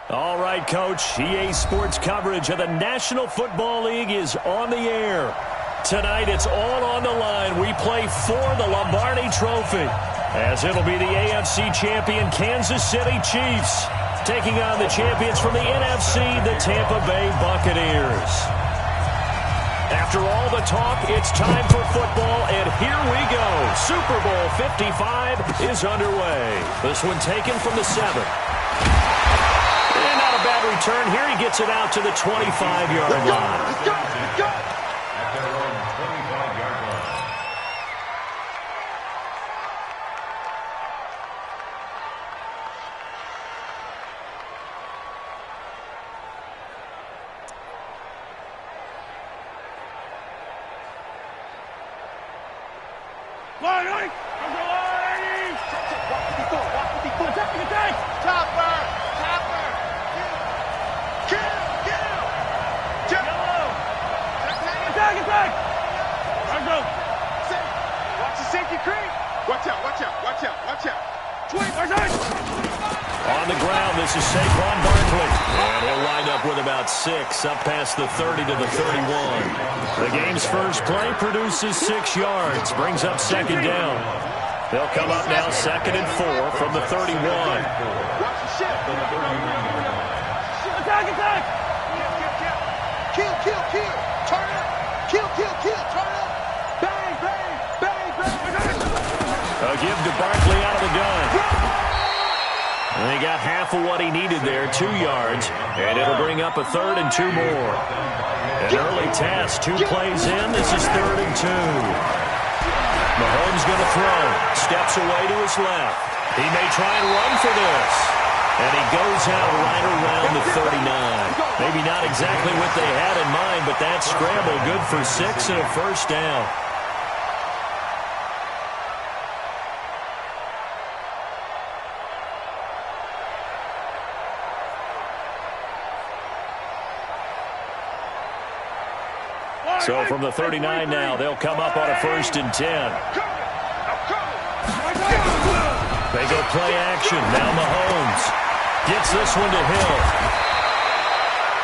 All right, Coach. EA Sports coverage of the National Football League is on the air. Tonight, it's all on the line. We play for the Lombardi Trophy, as it'll be the AFC champion Kansas City Chiefs taking on the champions from the NFC, the Tampa Bay Buccaneers. After all the talk, it's time for football, and here we go. Super Bowl 55 is underway. This one taken from the 7. And not a bad return. Here he gets it out to the 25-yard line. Let's go, let's go. On the ground, this is Saquon Barkley. And he'll line up with about 6, up past the 30 to the 31. The game's first play produces 6 yards, brings up second down. They'll come up now 2nd and 4 from the 31. Attack! Kill! Turn up! Kill! Turn up! Bang! A give to Barkley out of the gun. And they got half of what he needed there, 2 yards, and it'll bring up a 3rd and 2 more. An early task, 2 plays in. This is 3rd and 2. Mahomes going to throw. Steps away to his left. He may try and run for this. And he goes out right around the 39. Maybe not exactly what they had in mind, but that scramble good for 6 and a first down. So from the 39 now, they'll come up on a 1st and 10. They go play action. Now Mahomes gets this one to Hill.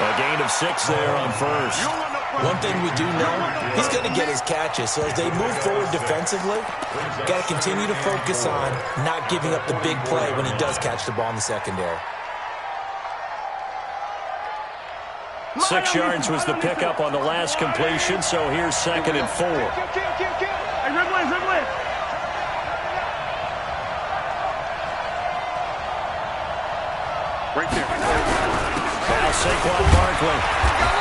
A gain of 6 there on 1st. One thing we do know, he's going to get his catches. So as they move forward defensively, got to continue to focus on not giving up the big play when he does catch the ball in the secondary. 6 yards was the pickup on the last completion, so here's 2nd and 4. Right there. Now Saquon Barkley.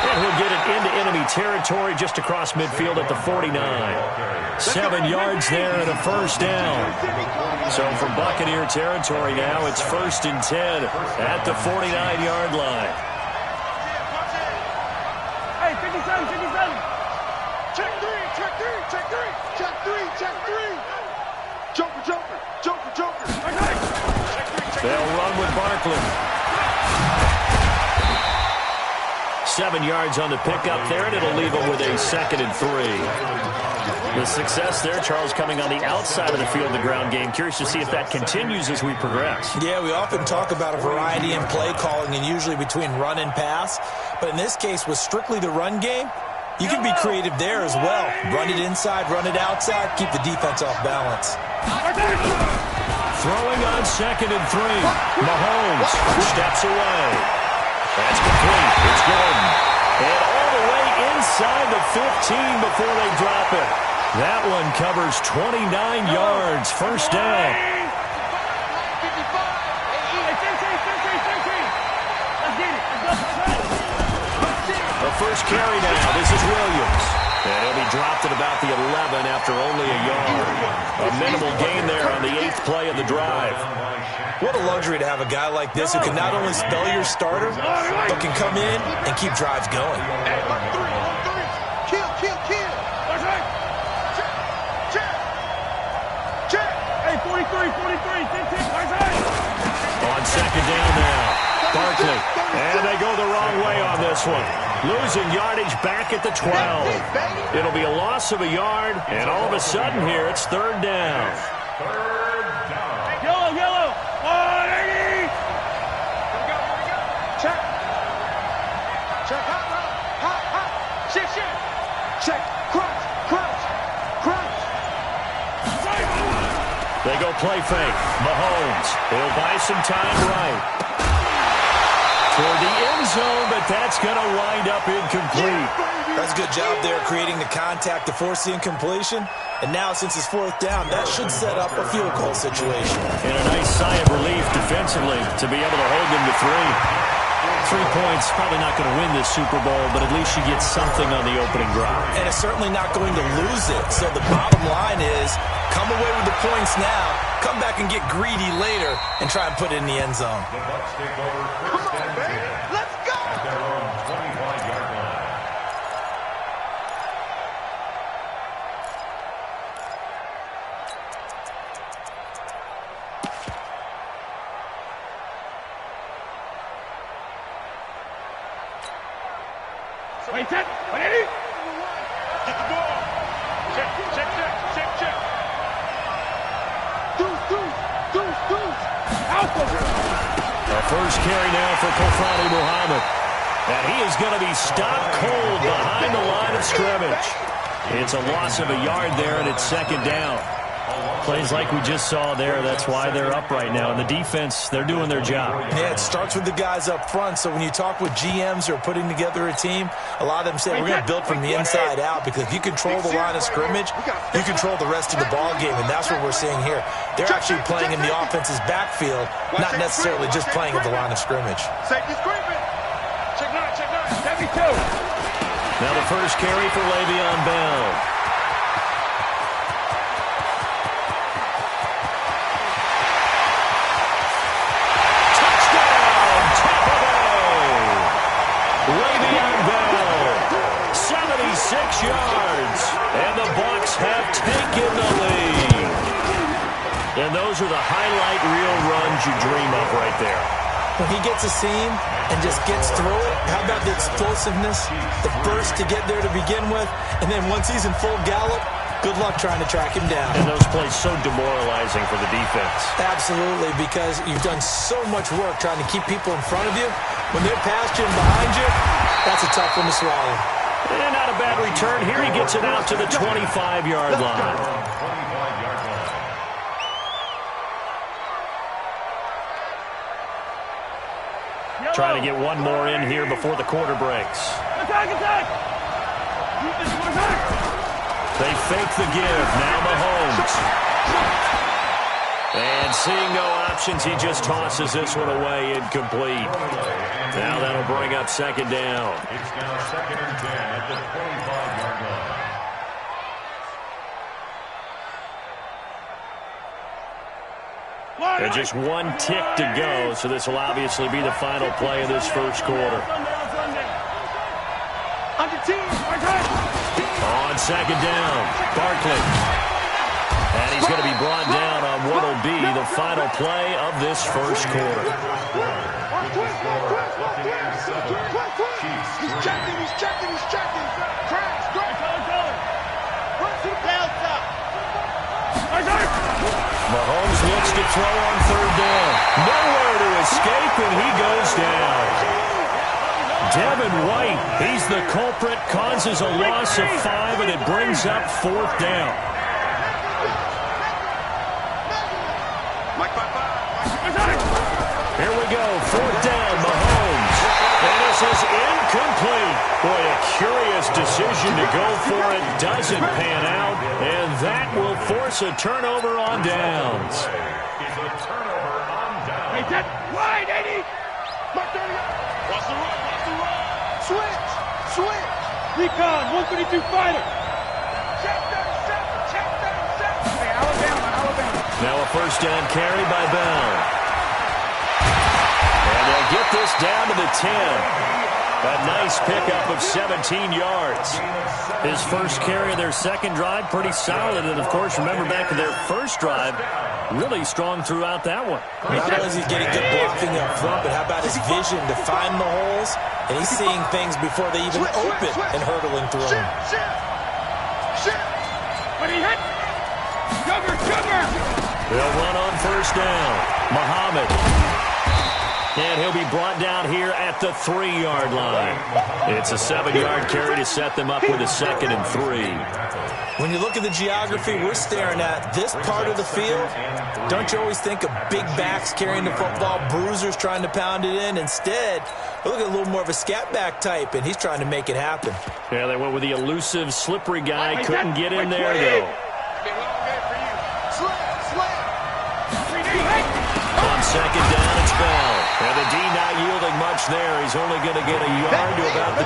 And he'll get it into enemy territory just across midfield at the 49. 7 yards there and a first down. So from Buccaneer territory now, it's 1st and 10 at the 49-yard line. They'll run with Barkley. 7 yards on the pickup there, and it'll leave them with a 2nd and 3. The success there, Charles, coming on the outside of the field, the ground game. Curious to see if that continues as we progress. Yeah, we often talk about a variety in play calling and usually between run and pass. But in this case, with strictly the run game, you can be creative there as well. Run it inside, run it outside, keep the defense off balance. Throwing on 2nd and 3. Mahomes steps away. That's complete. It's Gordon. And all the way inside the 15 before they drop it. That one covers 29 yards. First down. The first carry now. This is Williams. And he'll be dropped at about the 11 after only a yard. A minimal gain there on the 8th play of the drive. What a luxury to have a guy like this who can not only spell your starter, but can come in and keep drives going. Kill. Check. Hey, 43. On 2nd down now. Barkley. And they go the wrong way on this one. Losing yardage back at the 12. It'll be a loss of a yard, and all of a sudden here, it's 3rd down. Yellow. play fake. Mahomes, he'll buy some time right. Toward the end zone, but that's going to wind up incomplete. That's a good job there creating the contact to force the incompletion. And now, since it's fourth down, that should set up a field goal situation. And a nice sigh of relief defensively to be able to hold them to 3. 3 points, probably not going to win this Super Bowl, but at least you get something on the opening drive. And it's certainly not going to lose it. So the bottom line is, come away with the points now, come back and get greedy later, and try and put it in the end zone. Come on, baby. Let's go. Wait, set. 180. Get the ball. Check, check, check, check, check. Deuce. Alpha. A first carry now for Kofrani Muhammad. And he is going to be stopped cold behind the line of scrimmage. It's a loss of a yard there, and it's second down. Plays like we just saw there, that's why they're up right now. And the defense, they're doing their job. Yeah, it starts with the guys up front. So when you talk with GMs who are putting together a team, a lot of them say, we're going to build from the inside out, because if you control the line of scrimmage, you control the rest of the ball game, and that's what we're seeing here. They're actually playing in the offense's backfield, not necessarily just playing at the line of scrimmage. Safety screaming. Check 9. 72. Now the first carry for Le'Veon Bell. Le'Veon Bell, 76 yards, and the Bucs have taken the lead. And those are the highlight reel runs you dream of right there. When he gets a seam and just gets through it, how about the explosiveness, the burst to get there to begin with, and then once he's in full gallop, good luck trying to track him down. And those plays so demoralizing for the defense. Absolutely, because you've done so much work trying to keep people in front of you. When they're past you and behind you, that's a tough one to swallow. And not a bad return. Here he gets it out to the 25-yard line. Trying to get one more in here before the quarter breaks. Attack. They fake the give. Now Mahomes. And seeing no options, he just tosses this one away, incomplete. Now that'll bring up second down. It's now 2nd and 10 at the 25-yard line. And just one tick to go, so this will obviously be the final play of this first quarter. On second down, Barkley. And he's going to be brought down on what will be the final play of this first quarter. He's checking. Crash. Mahomes looks to throw on third down. Nowhere to escape, and he goes down. Devin White, he's the culprit, causes a loss of 5, and it brings up fourth down. Here we go, fourth down, Mahomes. And this is incomplete. Boy, a curious decision to go for it. Doesn't pan out, and that will force a turnover on downs. It's a turnover on downs. Hey, that wide, 80. Watch the run. Switch. Recon, 132 fighter. Check that. Hey, Alabama. Now a first down carry by Bell. And they'll get this down to the 10. A nice pickup of 17 yards. His first carry of their second drive, pretty solid. And, of course, remember back to their first drive, really strong throughout that one. Not only is he getting good blocking up front, but how about his vision to find the holes? And he's seeing things before they even open and hurtling through them. When he hit, sugar. They'll run on first down. Muhammad. And he'll be brought down here at the 3-yard line. It's a 7-yard carry to set them up with a 2nd and 3. When you look at the geography we're staring at, this part of the field, don't you always think of big backs carrying the football, bruisers trying to pound it in? Instead, look at a little more of a scat back type, and he's trying to make it happen. Yeah, they went with the elusive, slippery guy. Couldn't get in there, though. On 2nd down, it's Bell. And the D not yielding much there. He's only going to get a yard to about the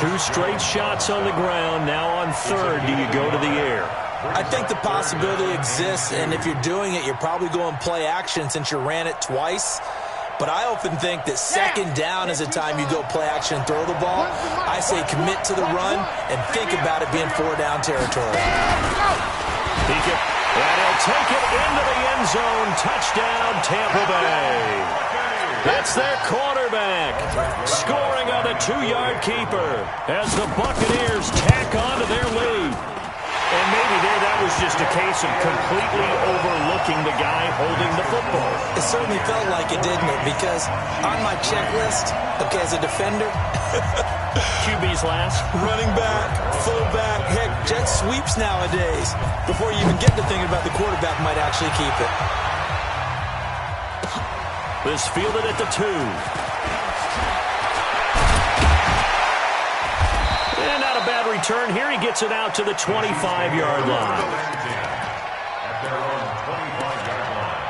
2. 2 straight shots on the ground. Now on 3rd, do you go to the air? I think the possibility exists, and if you're doing it, you're probably going play action since you ran it twice. But I often think that 2nd down is the time you go play action and throw the ball. I say commit to the run and think about it being 4-down territory. And he'll take it into the end zone. Touchdown, Tampa Bay. That's their quarterback, scoring on the 2-yard keeper as the Buccaneers tack on to their lead. And maybe that was just a case of completely overlooking the guy holding the football. It certainly felt like it, didn't it? Because on my checklist, okay, as a defender, QB's last. Running back, fullback, heck, jet sweeps nowadays. Before you even get to thinking about the quarterback might actually keep it. This fielded at the 2. And not a bad return here. He gets it out to the 25-yard line. At their own 25-yard line.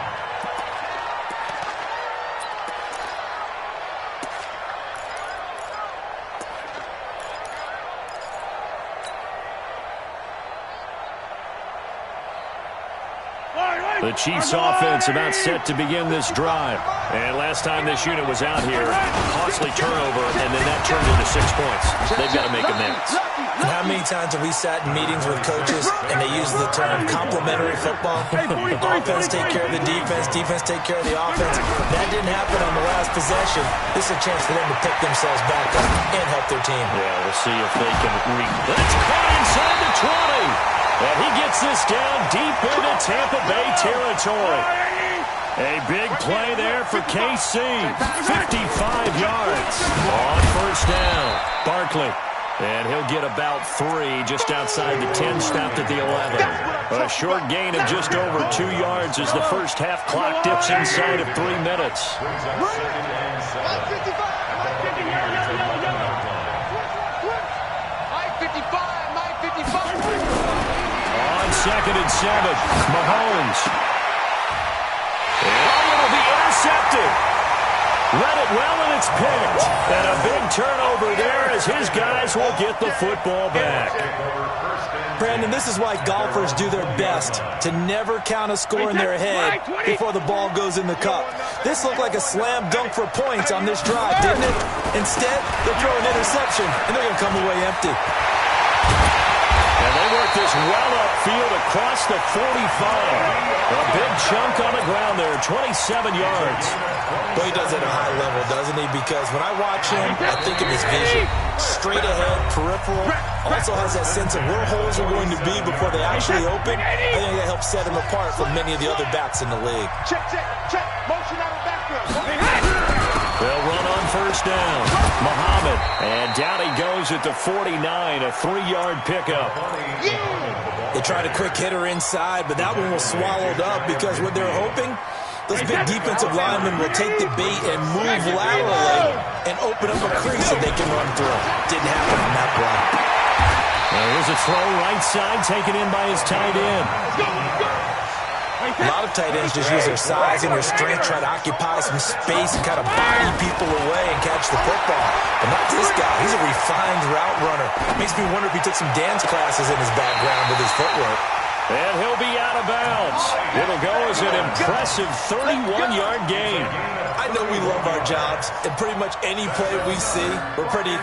The Chiefs offense about set to begin this drive. And last time this unit was out here, costly turnover, and then that turned into 6 points. They've got to make amends. And how many times have we sat in meetings with coaches and they use the term complementary football? Offense take care of the defense, defense take care of the offense. That didn't happen on the last possession. This is a chance for them to pick themselves back up and help their team. Yeah, we'll see if they can That's caught inside the 20. And he gets this down deep into Tampa Bay territory. A big play there for KC. 55 yards on 1st down. Barkley. And he'll get about 3 just outside the 10, stopped at the 11. A short gain of just over 2 yards as the first half clock dips inside of 3 minutes. On 2nd and 7, Mahomes. And it'll be intercepted. Read it well, and it's picked. And a big turnover there as his guys will get the football back. Brandon, this is why golfers do their best to never count a score in their head before the ball goes in the cup. This looked like a slam dunk for points on this drive, didn't it? Instead, they'll throw an interception, and they're going to come away empty. And they work this well upfield across the 45. A big chunk on the ground there, 27 yards. Well, he does it at a high level, doesn't he? Because when I watch him, I think of his vision. Straight ahead, peripheral. Also has that sense of where holes are going to be before they actually open. I think that helps set him apart from many of the other backs in the league. Check. Motion out of backfield. They'll run on 1st down. Muhammad. And down he goes at the 49, a 3-yard pickup. They tried a quick hitter inside, but that one was swallowed up because what they're hoping, those big defensive linemen will take the bait and move laterally and open up a crease that they can run through. Didn't happen on that play. There's a throw right side taken in by his tight end. A lot of tight ends just use their size and their strength, try to occupy some space and kind of body people away and catch the football. But not this guy. He's a refined route runner. Makes me wonder if he took some dance classes in his background with his footwork. And he'll be out of bounds. It'll go as an impressive 31-yard gain. I know we love our jobs, and pretty much any play we see, we're pretty,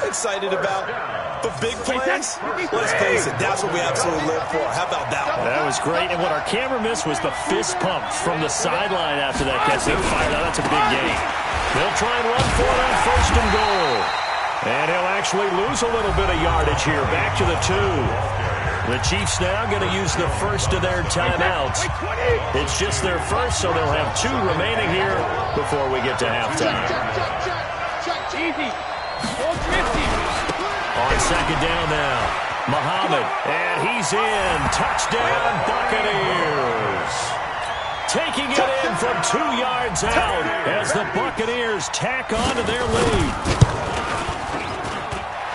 excited about. But big plays, let's face it, that's what we absolutely live for. How about that one? That was great. And what our camera missed was the fist pump from the sideline after that catch. They fired out. That's a big gain. They'll try and run for it on 1st and goal. And he'll actually lose a little bit of yardage here. Back to the 2. The Chiefs now going to use the first of their timeouts. It's just their first, so they'll have 2 remaining here before we get to halftime. Easy. On second down now, Muhammad, and he's in. Touchdown, Buccaneers. Taking it in from 2 yards out as the Buccaneers tack on to their lead.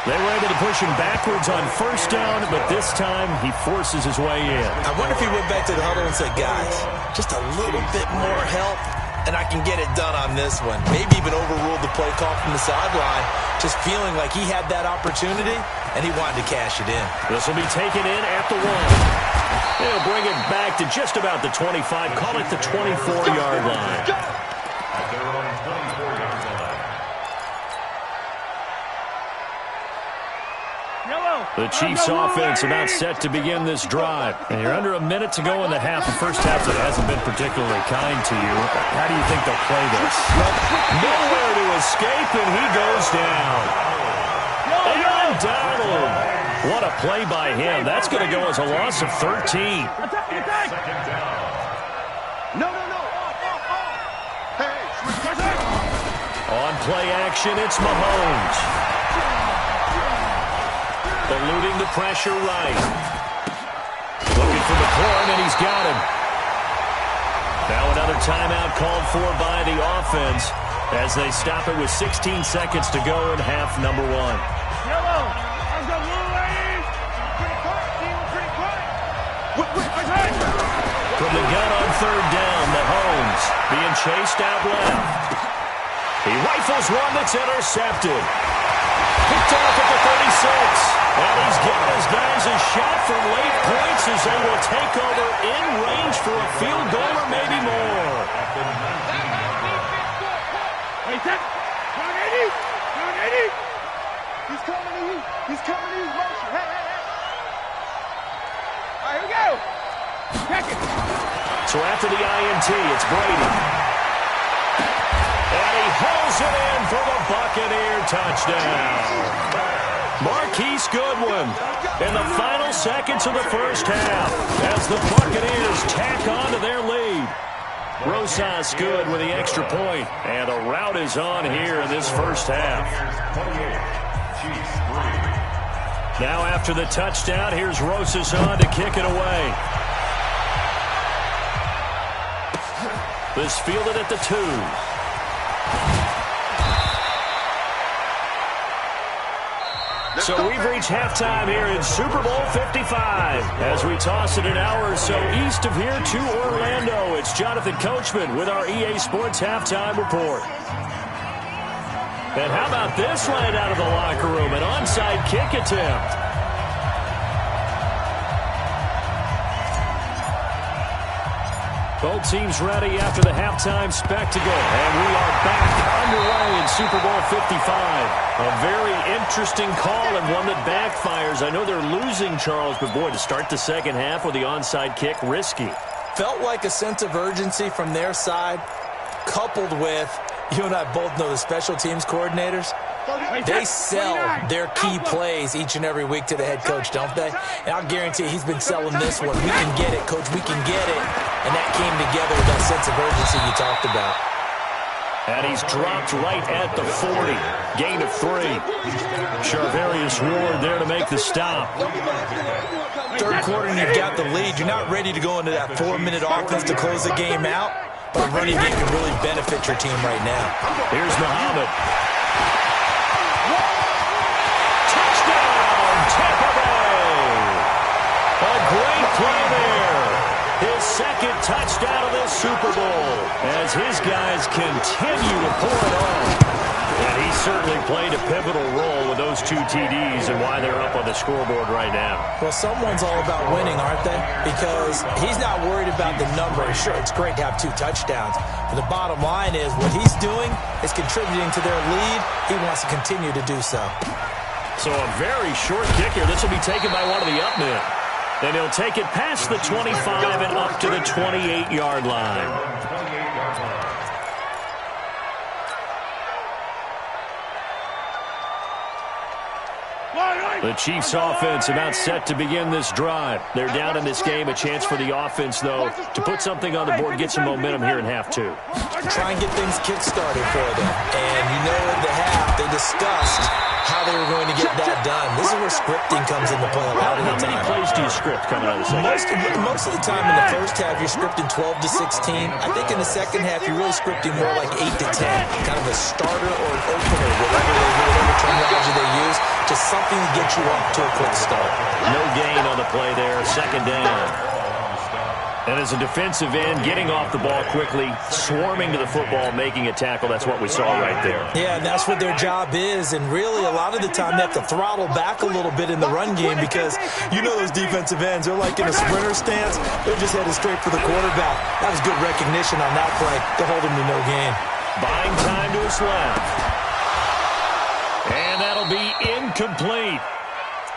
They were able to push him backwards on first down, but this time he forces his way in. I wonder if he went back to the huddle and said, guys, just a little bit more help, and I can get it done on this one. Maybe even overruled the play call from the sideline, just feeling like he had that opportunity, and he wanted to cash it in. This will be taken in at the 1. They'll bring it back to just about the 25, call it the 24-yard line. At their own 24-yard line. The Chiefs offense about set to begin this drive. And you're under a minute to go in the half. The first half that hasn't been particularly kind to you. How do you think they'll play this? Nowhere to escape, and he goes down. Aaron Donald. What a play by him. That's going to go as a loss of 13. Second down. No. On play action, it's Mahomes. Eluding the pressure right. Looking for McLaurin, and he's got him. Now another timeout called for by the offense as they stop it with 16 seconds to go in half number 1. From the gun on third down, Mahomes being chased out left. He rifles one that's intercepted. Picked off at the 36. And he's given his guys a shot for late points as they will take over in range for a field goal or maybe more. He's coming to you. He's coming to you. Motion. Hey. All right, here we go. Check it. So after the INT, it's Brady. And he hauls it in for the Buccaneer touchdown. Marquise Goodwin in the final seconds of the first half as the Buccaneers tack on to their lead. Rosas good with the extra point, and a rout is on here in this first half. Now after the touchdown, here's Rosas on to kick it away. This fielded at the 2. So we've reached halftime here in Super Bowl 55. As we toss it an hour or so east of here to Orlando, it's Jonathan Coachman with our EA Sports Halftime Report. And how about this right out of the locker room? An onside kick attempt. Both teams ready after the halftime spectacle. And we are back underway in Super Bowl 55. A very interesting call and one that backfires. I know they're losing, Charles, but boy, to start the second half with the onside kick, risky. Felt like a sense of urgency from their side, coupled with, you and I both know the special teams coordinators. They sell their key plays each and every week to the head coach, don't they? And I'll guarantee he's been selling this one. We can get it, coach. We can get it. And that came together with that sense of urgency you talked about. And he's dropped right at the 40. Gain of 3. Charvarius Ward there to make the stop. Third quarter and you've got the lead. You're not ready to go into that 4-minute offense to close the game out. But a running game can really benefit your team right now. Here's Muhammad. Touchdown, Tampa Bay. A great play there. His second touchdown of this Super Bowl as his guys continue to pour it on. And he certainly played a pivotal role with those 2 TDs and why they're up on the scoreboard right now. Well, someone's all about winning, aren't they? Because he's not worried about the number. Sure, it's great to have 2 touchdowns. But the bottom line is what he's doing is contributing to their lead. He wants to continue to do so. So a very short kick here. This will be taken by one of the up men. And he'll take it past the 25 and up to the 28-yard line. Line. The Chiefs offense about set to begin this drive. They're down in this game. A chance for the offense, though, to put something on the board, get some momentum here in half two. Try and get things kick-started for them. And you know at the half, they discussed how they were going to get that done. This is where scripting comes into play a lot of the time. How many plays do you script coming out of the second? Most of the time in the first half, you're scripting 12 to 16. I think in the second half, you're really scripting more like 8 to 10. Kind of a starter or an opener, whatever terminology they use. Just something to get you off to a quick start. No gain on the play there. Second down. And as a defensive end, getting off the ball quickly, swarming to the football, making a tackle, that's what we saw right there. Yeah, and that's what their job is. And really, a lot of the time, they have to throttle back a little bit in the run game because you know those defensive ends, they're like in a sprinter stance. They're just headed straight for the quarterback. That was good recognition on that play to hold him to no gain. Buying time to his left. And that'll be incomplete.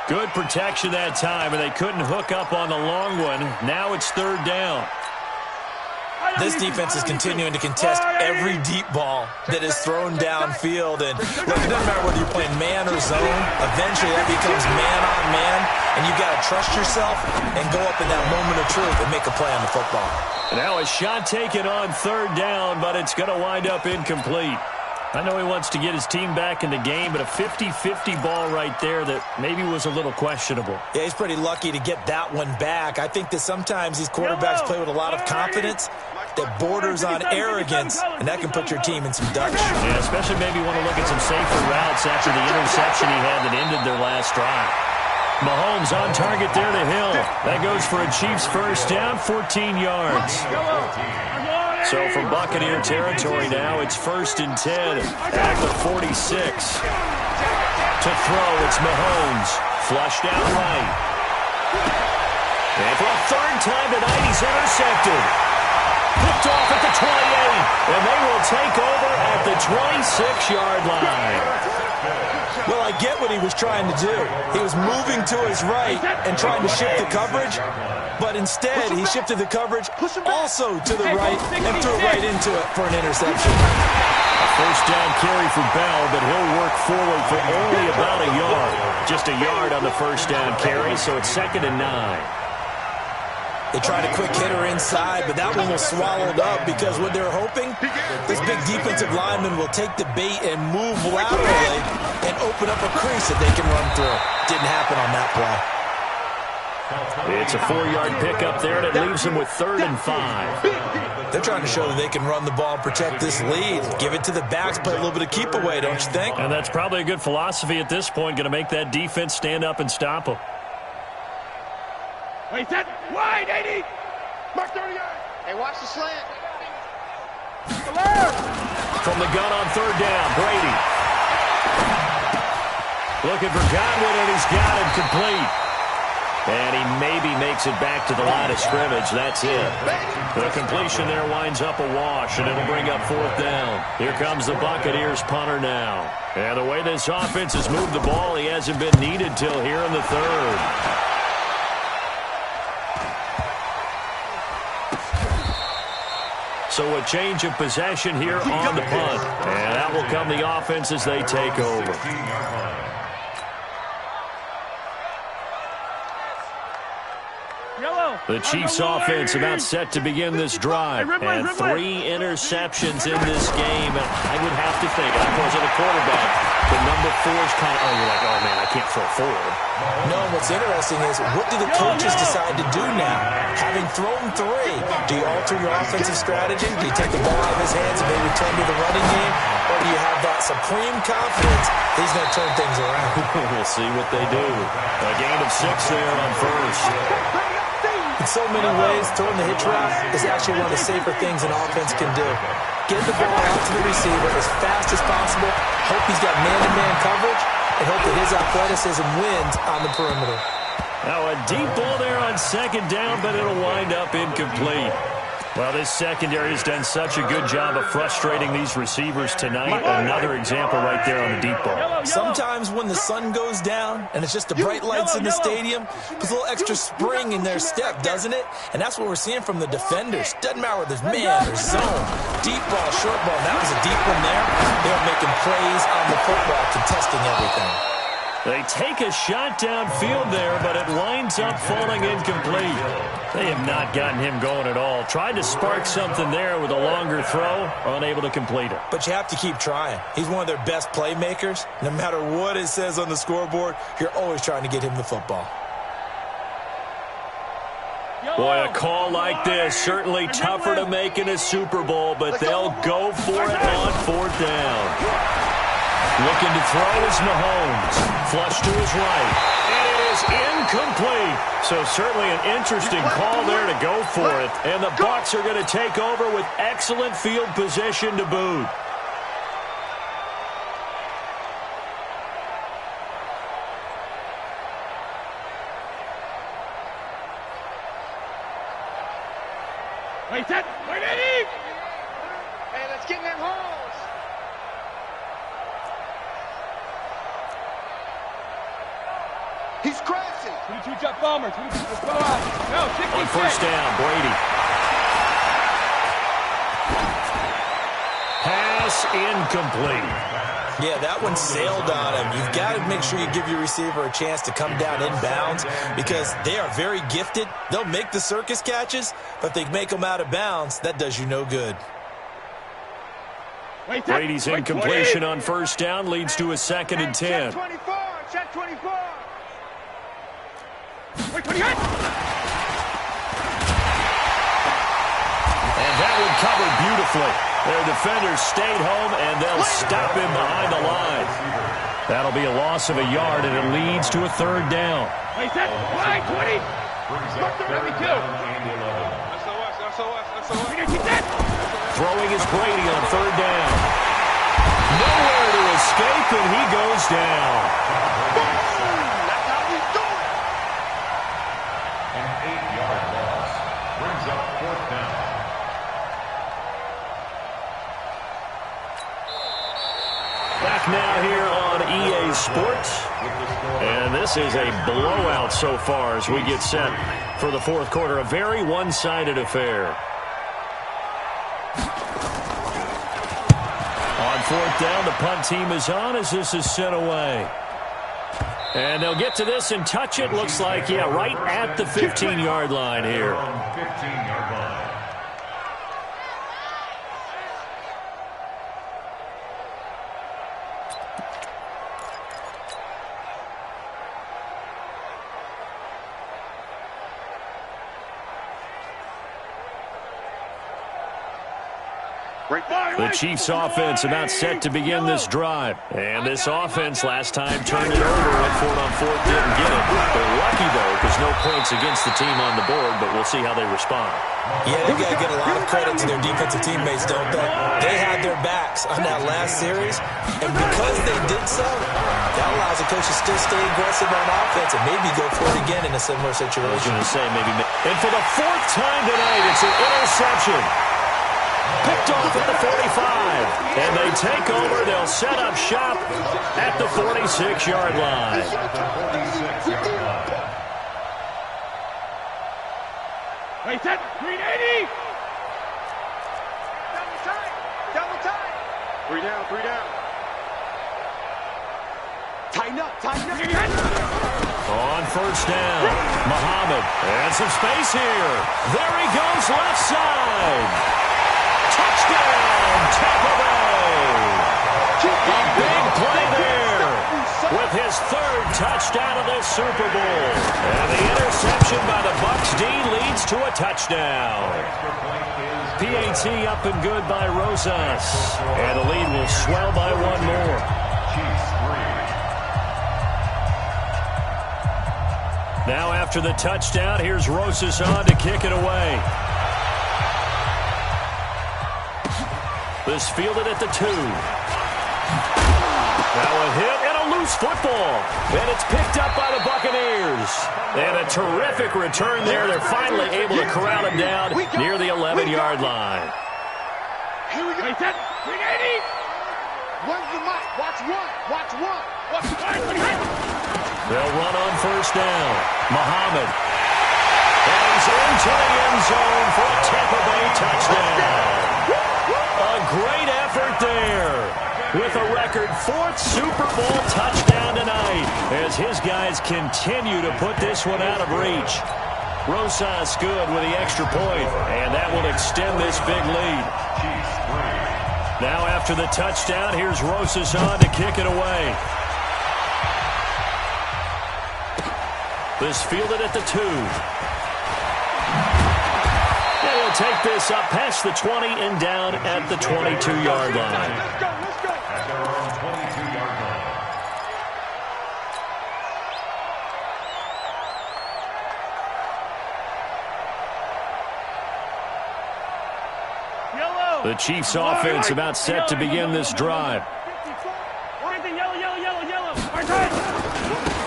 Good protection that time, and they couldn't hook up on the long one. Now it's third down. This defense is continuing to contest every deep ball that is thrown downfield. And look, it doesn't matter whether you're playing man or zone. Eventually, that becomes man on man, and you've got to trust yourself and go up in that moment of truth and make a play on the football. Now a shot taken on third down, but it's going to wind up incomplete. I know he wants to get his team back in the game, but a 50-50 ball right there that maybe was a little questionable. Yeah, he's pretty lucky to get that one back. I think that sometimes these quarterbacks play with a lot of confidence that borders on arrogance, and that can put your team in some Dutch. Yeah, especially maybe want to look at some safer routes after the interception he had that ended their last drive. Mahomes on target there to Hill. That goes for a Chiefs first down, 14 yards. So from Buccaneer territory now, it's 1st and 10 at the 46. To throw, it's Mahomes. Flushed out right. And for a third time tonight, he's intercepted. Picked off at the 28. And they will take over at the 26-yard line. Well, I get what he was trying to do. He was moving to his right and trying to shift the coverage. But instead, he shifted the coverage also to the right and threw it right into it for an interception. A first down carry for Bell, but he'll work forward for only about a yard. Just a yard on the first down carry, so it's 2nd and 9. They tried a quick hitter inside, but that one was swallowed up because what they're hoping, this big defensive lineman will take the bait and move laterally and open up a crease that they can run through. Didn't happen on that play. It's a 4-yard pickup there, and it leaves them with 3rd and 5. They're trying to show that they can run the ball and protect this lead. Give it to the backs, play a little bit of keep away, don't you think? And that's probably a good philosophy at this point, going to make that defense stand up and stop them. Wait, set, wide, 80. Mark 30 yards. Hey, watch the slant. From the gun on 3rd down, Brady. Looking for Godwin, and he's got him complete. And he maybe makes it back to the line of scrimmage. That's it. The completion there winds up a wash, and it'll bring up 4th down. Here comes the Buccaneers punter now. And the way this offense has moved the ball, he hasn't been needed till here in the 3rd. So a change of possession here on the punt. And that will come the offense as they take over. The Chiefs offense about set to begin this drive. And 3 interceptions in this game. And I would have to think, I wasn't a quarterback, the number 4 is kind of, you're like, oh man, I can't throw 4. No, what's interesting is, what do the coaches decide to do now? Having thrown 3, do you alter your offensive strategy? Do you take the ball out of his hands and maybe return to the running game? Or do you have that supreme confidence that he's going to turn things around? We'll see what they do. A gain of 6 there on first. In so many ways, throwing the hitch route is actually one of the safer things an offense can do. Get the ball out to the receiver as fast as possible, hope he's got man-to-man coverage, and hope that his athleticism wins on the perimeter. Now a deep ball there on 2nd down, but it'll wind up incomplete. Well, this secondary has done such a good job of frustrating these receivers tonight. Another example right there on the deep ball. Sometimes when the sun goes down and it's just the bright lights in the stadium, puts a little extra spring in their step, doesn't it? And that's what we're seeing from the defenders. Doesn't matter whether there's man or zone. Deep ball, short ball. That was a deep one there. They were making plays on the football, contesting everything. They take a shot downfield there, but it winds up falling incomplete. They have not gotten him going at all. Tried to spark something there with a longer throw, unable to complete it. But you have to keep trying. He's one of their best playmakers. No matter what it says on the scoreboard, you're always trying to get him the football. Boy, a call like this, certainly tougher to make in a Super Bowl, but they'll go for it on fourth down. Looking to throw is Mahomes. Flush to his right. And it is incomplete. So certainly an interesting call there to go for it. And the Bucs are going to take over with excellent field position to boot. Wait, set. Wait, Eddie. Hey, let's get in them holes. He's crashing. 22 jump bomber. 22. Let's go out. No, 66. On first down, Brady. Pass incomplete. Yeah, that one sailed on him. You've got to make sure you give your receiver a chance to come down inbounds because they are very gifted. They'll make the circus catches, but if they make them out of bounds, that does you no good. Brady's incompletion on first down leads to a 2nd and 10. Check 24. Check 24. Wait, 28. And that one covered beautifully. Their defenders stayed home, and they'll stop him behind the line. That'll be a loss of a yard, and it leads to a 3rd down. Wait, set. Wait, 20. Throwing is Brady on 3rd down. Nowhere to escape, and he goes down. That's how we do it. An 8-yard loss brings up 4th down. Back now here on EA Sports. And this is a blowout so far as we get set for the 4th quarter. A very one-sided affair. On 4th down, the punt team is on as this is sent away. And they'll get to this and touch it. Looks like, yeah, right at the 15-yard line here. 15-yard line. The Chiefs offense about set to begin this drive. And this offense last time turned it over, went for it on 4th, didn't get it. They're lucky, though, because no points against the team on the board, but we'll see how they respond. Yeah, they got to get a lot of credit to their defensive teammates, don't they? They had their backs on that last series, and because they did so, that allows the coach to still stay aggressive on offense and maybe go for it again in a similar situation. I was going to say maybe. And for the 4th time tonight, it's an interception. Picked off at the 45. And they take over. They'll set up shop at the 46-yard line. Wait, set. 380. Double time. Double time. 3 down. 3 down. Tighten up. Tighten up. On first down, Muhammad. And some space here. There he goes left side. Touchdown, Tampa Bay! A big play there with his 3rd touchdown of this Super Bowl. And the interception by the Bucs D leads to a touchdown. PAT up and good by Rosas. And the lead will swell by 1 more. Now after the touchdown, here's Rosas on to kick it away. This fielded at the 2. Now a hit and a loose football. And it's picked up by the Buccaneers. And a terrific return there. They're finally able to corral him down near the 11-yard line. Here we go. 380. Where's the mic? Watch 1. Watch 1. Watch 1. They'll run on first down. Muhammad. And he's into the end zone for a Tampa Bay touchdown. A great effort there. with a record 4th Super Bowl touchdown tonight as his guys continue to put this one out of reach. Rosas good with the extra point, and that will extend this big lead. Now after the touchdown, here's Rosas on to kick it away. This fielded at the 2. They will take this up past the 20 and down at the 22-yard line. Let's go. At their own 22-yard line. Yellow. The Chiefs offense about set to begin this drive. Yellow.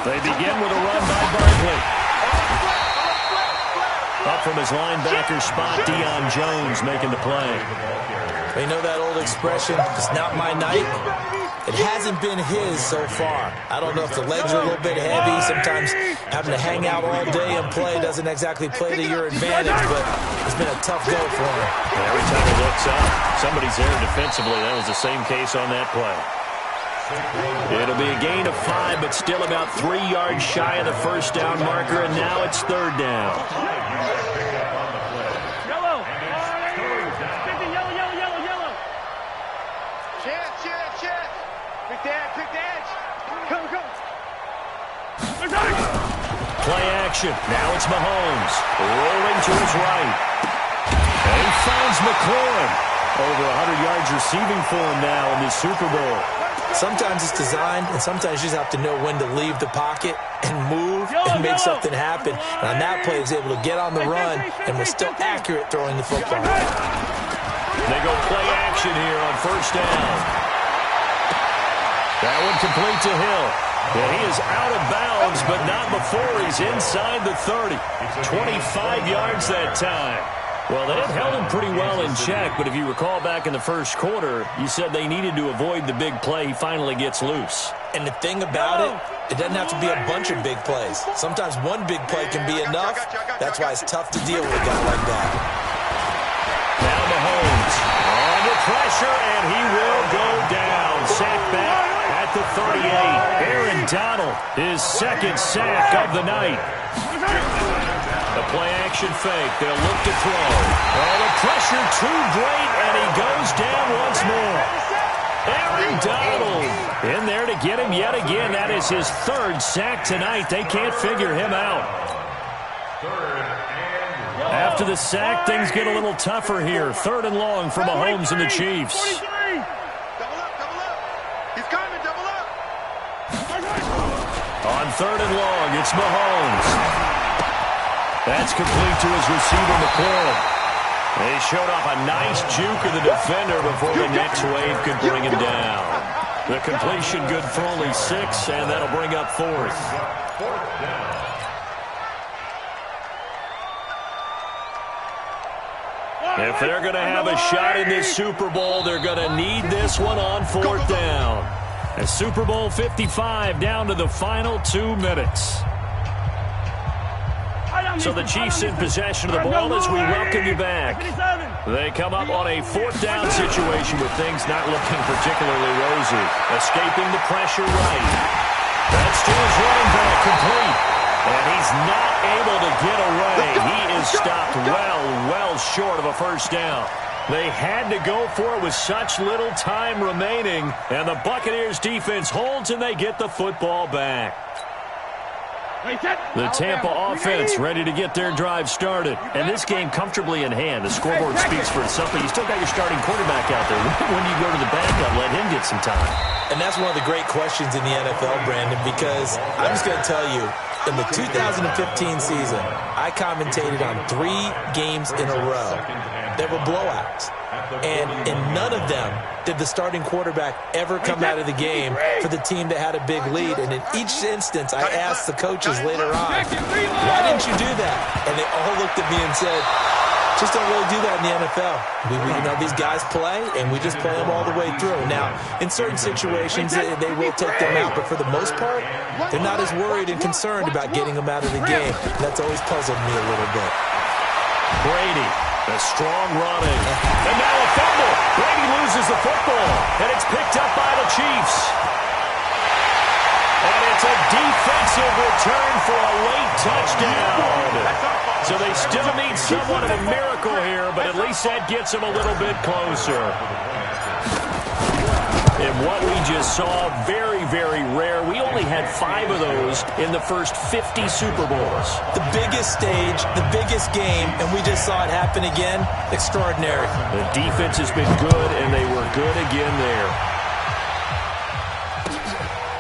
They begin with a run by Barkley. Up from his linebacker spot, Deion Jones making the play. They know that old expression, it's not my night. It hasn't been his so far. I don't know if the legs are a little bit heavy. Sometimes having to hang out all day and play doesn't exactly play to your advantage, but it's been a tough go for him. Every time he looks up, somebody's there defensively. That was the same case on that play. It'll be a gain of 5, but still about 3 yards shy of the first down marker, and now it's 3rd down. Yellow. Yellow. Chance. Quick edge. Come. Play action. Now it's Mahomes. Rolling to his right. And he finds McLaurin. Over 100 yards receiving for him now in this Super Bowl. Sometimes it's designed, and sometimes you just have to know when to leave the pocket and move and make something happen. And on that play, he was able to get on the run and was still accurate throwing the football. They go play action here on 1st down. That one complete to Hill. And he is out of bounds, but not before he's inside the 30. 25 yards that time. Well, they have held him pretty well in check, but if you recall back in the first quarter, you said they needed to avoid the big play. He finally gets loose. And the thing about it doesn't have to be a bunch of big plays. Sometimes one big play can be enough. That's why it's tough to deal with a guy like that. Now Mahomes under pressure, and he will go down. Sacked back at the 38. Aaron Donald, his 2nd sack of the night. The play-action fake. They'll look to throw. Oh, the pressure too great, and he goes down once more. Aaron Donald in there to get him yet again. That is his 3rd sack tonight. They can't figure him out. After the sack, things get a little tougher here. 3rd and long for Mahomes and the Chiefs. Double up. He's coming, double up. On 3rd and long, it's Mahomes. That's complete to his receiver, McLaurin. They showed off a nice juke of the defender before the next wave could bring him down. The completion good for only 6, and that'll bring up 4th. If they're going to have a shot in this Super Bowl, they're going to need this one on 4th down. And Super Bowl 55 down to the final 2 minutes. So the Chiefs in possession of the ball as we welcome you back. They come up on a 4th down situation with things not looking particularly rosy. Escaping the pressure right. That's to his running back, complete. And he's not able to get away. He is stopped well short of a 1st down. They had to go for it with such little time remaining. And the Buccaneers defense holds and they get the football back. The Tampa offense ready to get their drive started. And this game comfortably in hand. The scoreboard speaks for itself, but you still got your starting quarterback out there. When do you go to the backup, let him get some time? And that's one of the great questions in the NFL, Brandon, because I'm just going to tell you, in the 2015 season, I commentated on 3 games in a row. There were blowouts. And in none of them did the starting quarterback ever come out of the game for the team that had a big lead. And in each instance, I asked the coaches later on, why didn't you do that? And they all looked at me and said, just don't really do that in the NFL. These guys play, and we just play them all the way through. Now, in certain situations, they will take them out, but for the most part, they're not as worried and concerned about getting them out of the game. And that's always puzzled me a little bit. Brady, a strong running. And now a fumble. Brady loses the football, and it's picked up by the Chiefs. And it's a defensive return for a late touchdown. So they still need somewhat of a miracle here, but at least that gets them a little bit closer. And what we just saw, very, very rare. We only had 5 of those in the first 50 Super Bowls. The biggest stage, the biggest game, and we just saw it happen again. Extraordinary. The defense has been good, and they were good again there.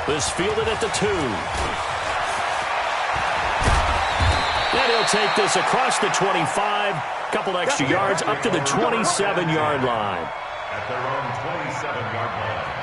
This fielded at the 2. And he'll take this across the 25. Couple extra yards up to the 27-yard line. At their own 27-yard line.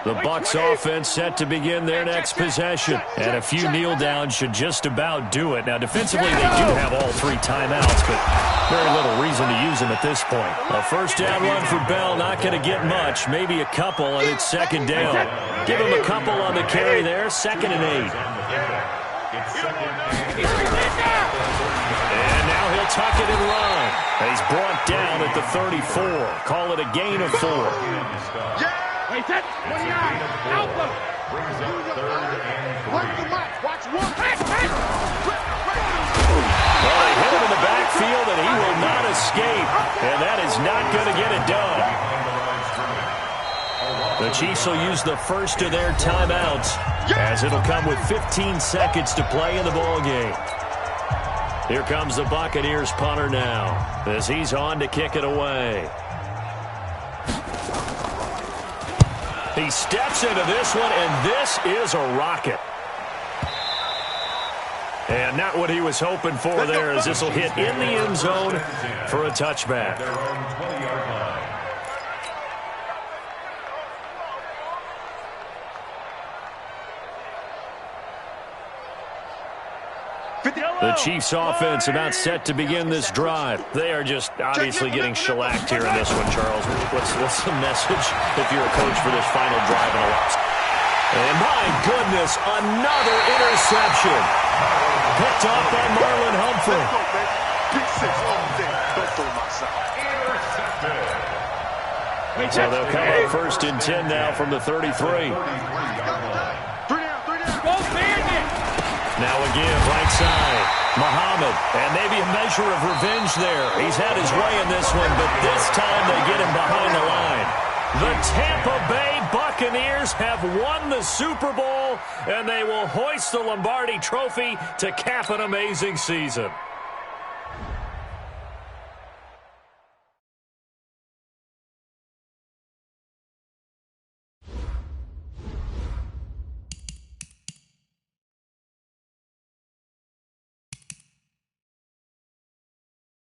The Bucs offense set to begin their next possession. And a few kneel downs should just about do it. Now, defensively, they do have all 3 timeouts, but very little reason to use them at this point. A first down run for Bell, not going to get much. Maybe a couple, and it's second down. Give him a couple on the carry there, 2nd and 8. And now he'll tuck it and run. He's brought down at the 34. Call it a gain of 4. Wait, set. 29. Out them. Brings up 3rd and 3. Watch the match. Watch one. Well, they hit him in the backfield, and he will not escape. And that is not going to get it done. The Chiefs will use the first of their timeouts, as it'll come with 15 seconds to play in the ballgame. Here comes the Buccaneers punter now, as he's on to kick it away. He steps into this one, and this is a rocket. And not what he was hoping for there, as this will hit in the end zone for a touchback. Their own 20-yard line. The Chiefs offense about set to begin this drive. They are just obviously getting shellacked here in this one, Charles. What's the message if you're a coach for this final drive in a loss? And my goodness, another interception. Picked off by Marlon Humphrey. So they'll come up 1st and 10 now from the 33. Now again, right side, Muhammad, and maybe a measure of revenge there. He's had his way in this one, but this time they get him behind the line. The Tampa Bay Buccaneers have won the Super Bowl, and they will hoist the Lombardi Trophy to cap an amazing season.